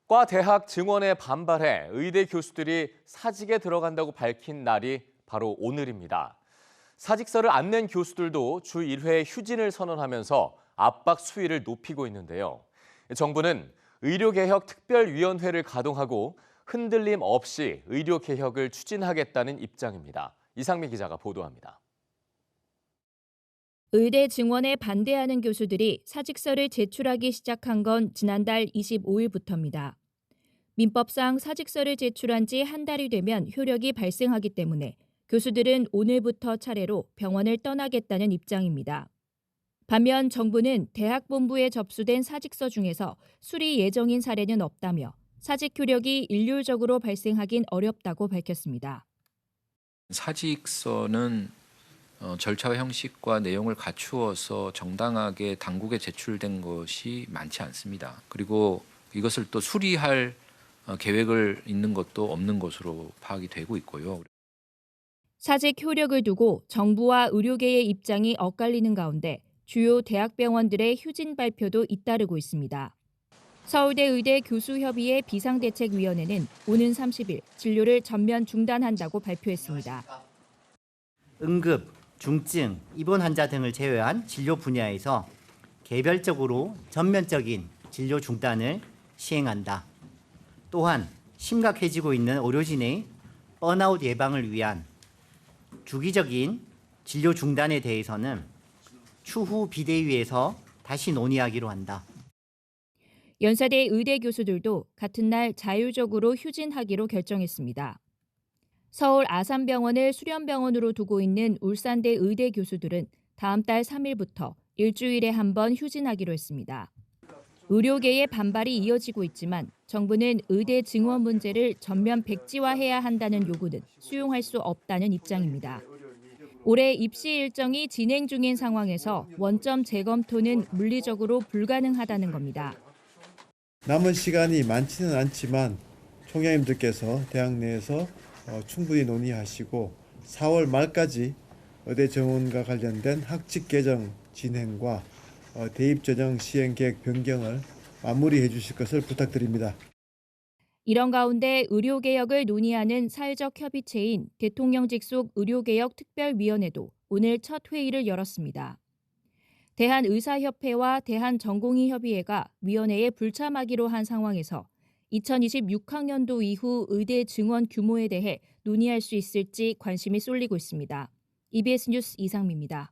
과 대학 증원에 반발해 의대 교수들이 사직에 들어간다고 밝힌 날이 바로 오늘입니다. 사직서를 안 낸 교수들도 주 1회 휴진을 선언하면서 압박 수위를 높이고 있는데요. 정부는 의료개혁특별위원회를 가동하고 흔들림 없이 의료개혁을 추진하겠다는 입장입니다. 이상미 기자가 보도합니다. 의대 증원에 반대하는 교수들이 사직서를 제출하기 시작한 건 지난달 25일부터입니다. 민법상 사직서를 제출한 지 한 달이 되면 효력이 발생하기 때문에 교수들은 오늘부터 차례로 병원을 떠나겠다는 입장입니다. 반면 정부는 대학 본부에 접수된 사직서 중에서 수리 예정인 사례는 없다며 사직 효력이 일률적으로 발생하긴 어렵다고 밝혔습니다. 사직서는 절차와 형식과 내용을 갖추어서 정당하게 당국에 제출된 것이 많지 않습니다. 그리고 이것을 또 수리할 계획을 있는 것도 없는 것으로 파악이 되고 있고요. 사직 효력을 두고 정부와 의료계의 입장이 엇갈리는 가운데 주요 대학병원들의 휴진 발표도 잇따르고 있습니다. 서울대 의대 교수협의회 비상대책위원회는 오는 30일 진료를 전면 중단한다고 발표했습니다. 응급, 중증, 입원 환자 등을 제외한 진료 분야에서 개별적으로 전면적인 진료 중단을 시행한다. 또한 심각해지고 있는 의료진의 번아웃 예방을 위한 주기적인 진료 중단에 대해서는 추후 비대위에서 다시 논의하기로 한다. 연사대 의대 교수들도 같은 날 자율적으로 휴진하기로 결정했습니다. 서울 아산병원을 수련병원으로 두고 있는 울산대 의대 교수들은 다음 달 3일부터 일주일에 한 번 휴진하기로 했습니다. 의료계의 반발이 이어지고 있지만 정부는 의대 증원 문제를 전면 백지화해야 한다는 요구는 수용할 수 없다는 입장입니다. 올해 입시 일정이 진행 중인 상황에서 원점 재검토는 물리적으로 불가능하다는 겁니다. 남은 시간이 많지는 않지만 총장님들께서 대학 내에서 충분히 논의하시고 4월 말까지 의대 정원과 관련된 학칙 개정 진행과 대입 전형 시행 계획 변경을 마무리해 주실 것을 부탁드립니다. 이런 가운데 의료개혁을 논의하는 사회적 협의체인 대통령 직속 의료개혁특별위원회도 오늘 첫 회의를 열었습니다. 대한의사협회와 대한전공의협의회가 위원회에 불참하기로 한 상황에서 2026학년도 이후 의대 증원 규모에 대해 논의할 수 있을지 관심이 쏠리고 있습니다. EBS 뉴스 이상미입니다.